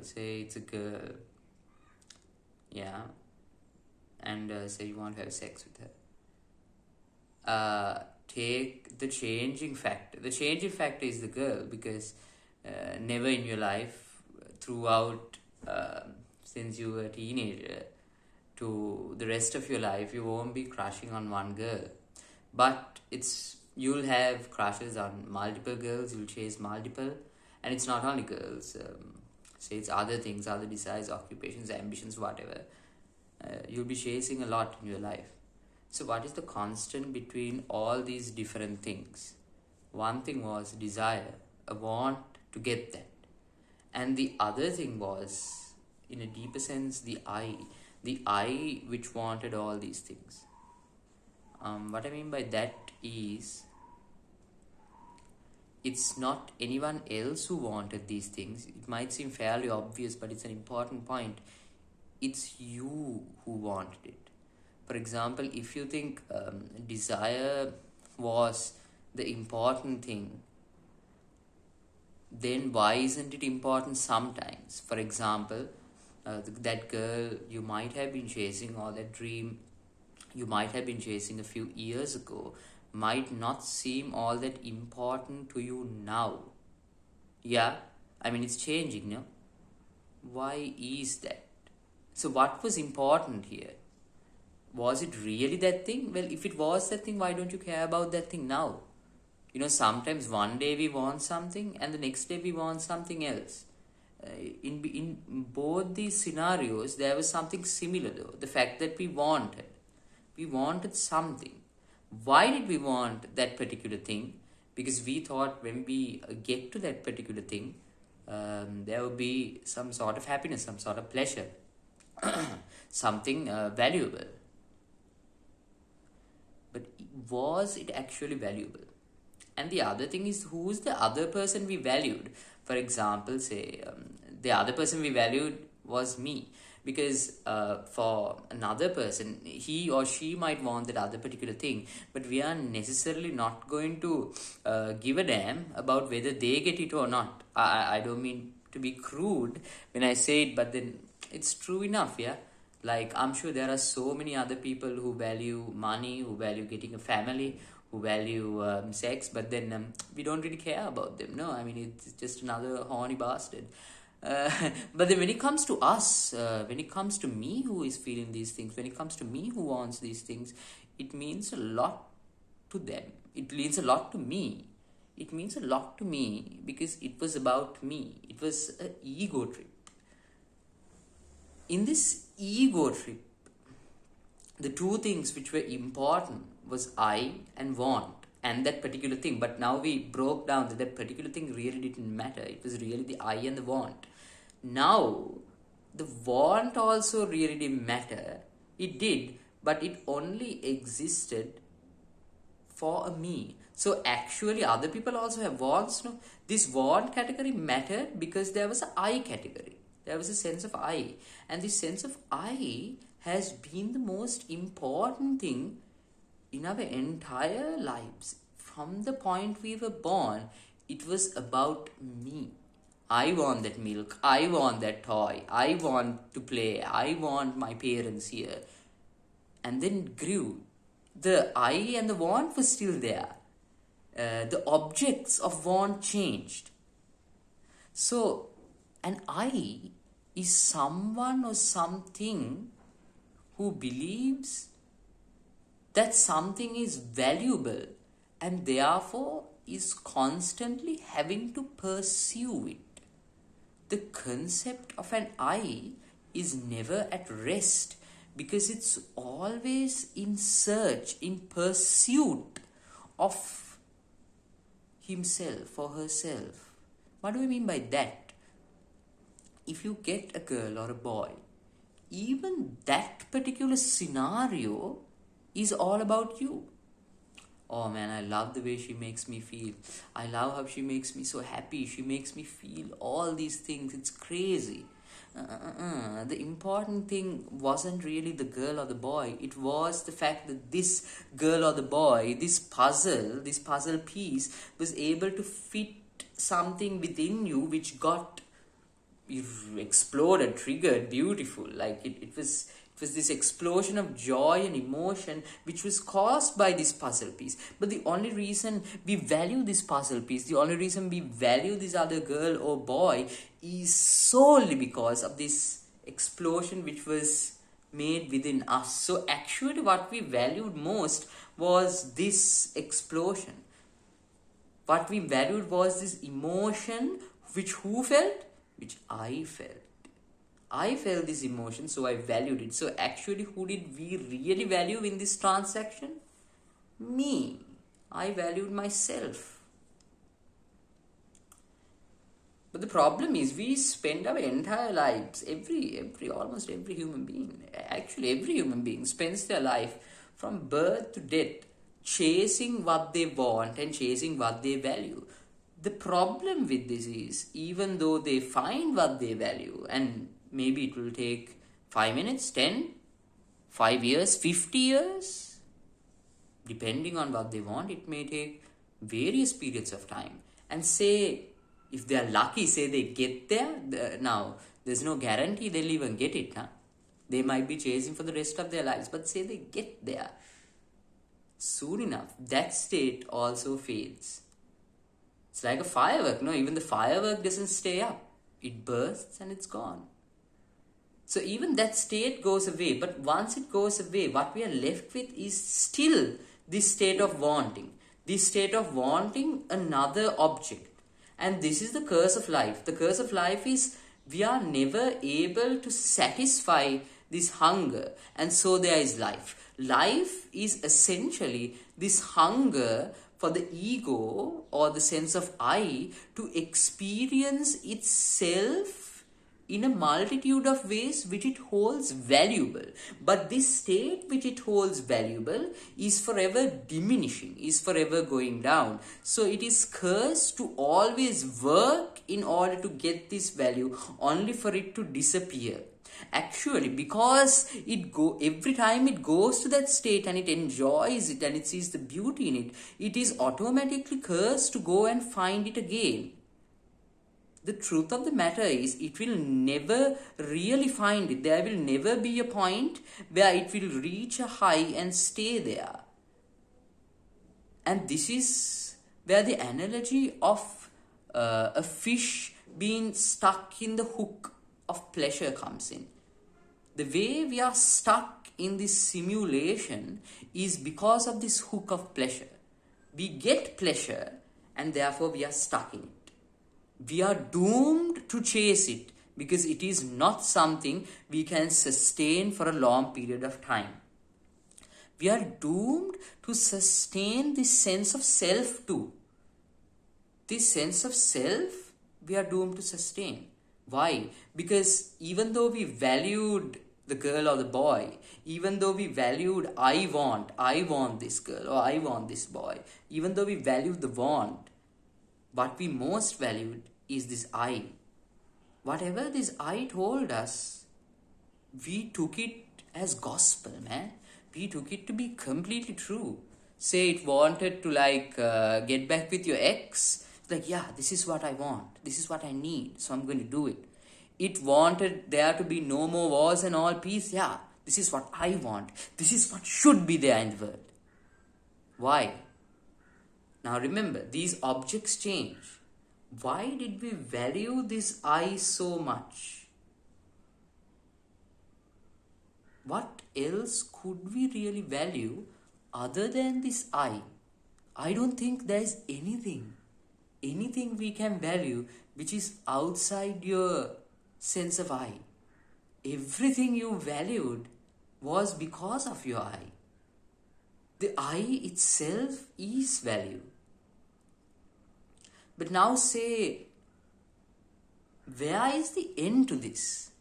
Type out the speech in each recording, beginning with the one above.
Say it's a girl, yeah, and say you want to have sex with her. Take the changing factor. The changing factor is the girl, because never in your life, throughout, since you were a teenager to the rest of your life, you won't be crushing on one girl. But you'll have crushes on multiple girls, you'll chase multiple, and it's not only girls. Say it's other things, other desires, occupations, ambitions, whatever. You'll be chasing a lot in your life. So, what is the constant between all these different things? One thing was desire, a want to get that. And the other thing was, in a deeper sense, the I which wanted all these things. What I mean by that is, it's not anyone else who wanted these things. It might seem fairly obvious, but it's an important point. It's you who wanted it. For example, if you think desire was the important thing, then why isn't it important sometimes? For example, that girl you might have been chasing, or that dream you might have been chasing a few years ago, might not seem all that important to you now. Yeah, I mean, it's changing, no? Why is that? So, what was important here? Was it really that thing? Well, if it was that thing, why don't you care about that thing now? Sometimes one day we want something and the next day we want something else. In both these scenarios, there was something similar though. The fact that we wanted something. Why did we want that particular thing? Because we thought when we get to that particular thing, there will be some sort of happiness, some sort of pleasure, something valuable. But was it actually valuable? And the other thing is, who's the other person we valued? For example, say the other person we valued was me. Because for another person, he or she might want that other particular thing, but we are necessarily not going to give a damn about whether they get it or not. I don't mean to be crude when I say it, but then it's true enough, yeah? Like, I'm sure there are so many other people who value money, who value getting a family, who value sex, but then we don't really care about them. No, I mean, it's just another horny bastard. But then when it comes to us, when it comes to me who is feeling these things, when it comes to me who wants these things, it means a lot to them. It means a lot to me. It means a lot to me because it was about me. It was an ego trip. In this ego trip, the two things which were important was I and want and that particular thing. But now we broke down that particular thing really didn't matter. It was really the I and the want. Now, the want also really didn't matter. It did, but it only existed for a me. So actually other people also have wants. No? This want category mattered because there was an I category. There was a sense of I. And this sense of I has been the most important thing in our entire lives. From the point we were born, it was about me. I want that milk. I want that toy. I want to play. I want my parents here. And then it grew. The I and the want was still there. The objects of want changed. So, an I is someone or something who believes that something is valuable and therefore is constantly having to pursue it. The concept of an I is never at rest because it's always in search, in pursuit of himself or herself. What do I mean by that? If you get a girl or a boy, even that particular scenario is all about you. Oh man, I love the way she makes me feel. I love how she makes me so happy. She makes me feel all these things. It's crazy. The important thing wasn't really the girl or the boy. It was the fact that this girl or the boy, this puzzle piece was able to fit something within you which got exploded, triggered, beautiful. Like it was this explosion of joy and emotion which was caused by this puzzle piece. But the only reason we value this puzzle piece, the only reason we value this other girl or boy is solely because of this explosion which was made within us. So actually what we valued most was this explosion. What we valued was this emotion which who felt? Which I felt. I felt this emotion, so I valued it. So actually, who did we really value in this transaction? Me. I valued myself. But the problem is we spend our entire lives, almost every human being, actually every human being spends their life from birth to death chasing what they want and chasing what they value. The problem with this is, even though they find what they value, and maybe it will take 5 minutes, 10, 5 years, 50 years, depending on what they want, it may take various periods of time. And say, if they are lucky, say they get there, now there's no guarantee they'll even get it. Huh? They might be chasing for the rest of their lives, but say they get there. Soon enough, that state also fades. It's like a firework, no? Even the firework doesn't stay up. It bursts and it's gone. So even that state goes away. But once it goes away, what we are left with is still this state of wanting. This state of wanting another object. And this is the curse of life. The curse of life is we are never able to satisfy this hunger. And so there is life. Life is essentially this hunger for the ego or the sense of I to experience itself in a multitude of ways which it holds valuable. But this state which it holds valuable is forever diminishing, is forever going down. So it is cursed to always work in order to get this value, only for it to disappear. Actually, because every time it goes to that state and it enjoys it and it sees the beauty in it, it is automatically cursed to go and find it again. The truth of the matter is, it will never really find it. There will never be a point where it will reach a high and stay there. And this is where the analogy of a fish being stuck in the hook of pleasure comes in. The way we are stuck in this simulation is because of this hook of pleasure. We get pleasure and therefore we are stuck in it. We are doomed to chase it because it is not something we can sustain for a long period of time. We are doomed to sustain this sense of self too. This sense of self we are doomed to sustain. Why? Because even though we valued the girl or the boy, even though we valued I want this girl or I want this boy, even though we valued the want, what we most valued is this I. Whatever this I told us, we took it as gospel, man. We took it to be completely true. Say it wanted to get back with your ex. It's like, yeah, this is what I want. This is what I need. So I'm going to do it. It wanted there to be no more wars and all peace. Yeah, this is what I want. This is what should be there in the world. Why? Now remember, these objects change. Why did we value this I so much? What else could we really value other than this I? I don't think there is anything we can value which is outside your sense of I. Everything you valued was because of your I. The I itself is value. But now say, where is the end to this?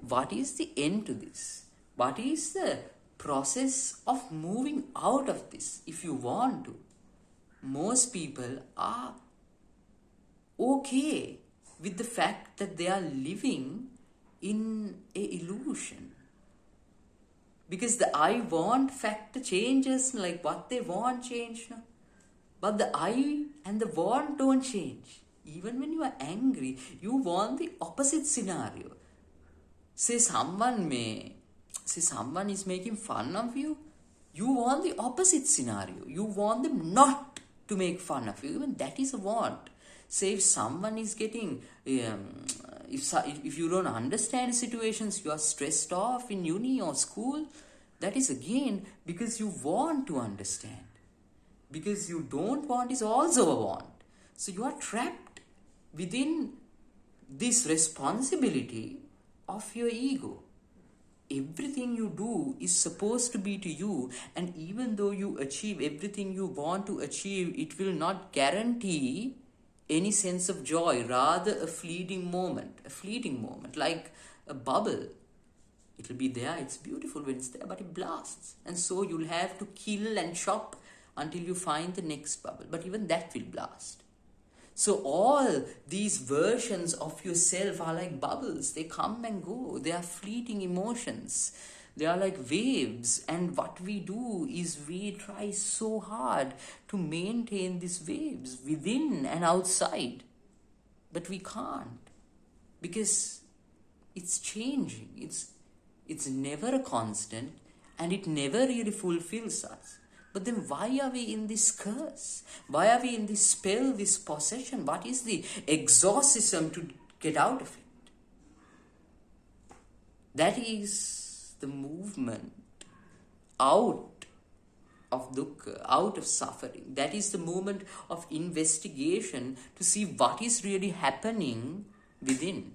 What is the end to this? What is the process of moving out of this if you want to? Most people are okay with the fact that they are living in an illusion. Because the I want factor changes, like what they want change. No? But the I and the want don't change. Even when you are angry, you want the opposite scenario. Say someone is making fun of you, you want the opposite scenario. You want them not to make fun of you. Even that is a want. Say if someone is getting, if you don't understand situations, you are stressed off in uni or school, that is again because you want to understand. Because you don't want is also a want. So you are trapped within this responsibility of your ego. Everything you do is supposed to be to you, and even though you achieve everything you want to achieve, it will not guarantee any sense of joy, rather a fleeting moment, like a bubble. It will be there, it's beautiful when it's there, but it blasts. And so you'll have to kill and chop until you find the next bubble. But even that will blast. So all these versions of yourself are like bubbles. They come and go. They are fleeting emotions. They are like waves. And what we do is we try so hard to maintain these waves within and outside. But we can't. Because it's changing. It's never a constant, and it never really fulfills us. But then why are we in this curse? Why are we in this spell, this possession? What is the exorcism to get out of it? That is the movement out of dukkha, out of suffering. That is the movement of investigation to see what is really happening within.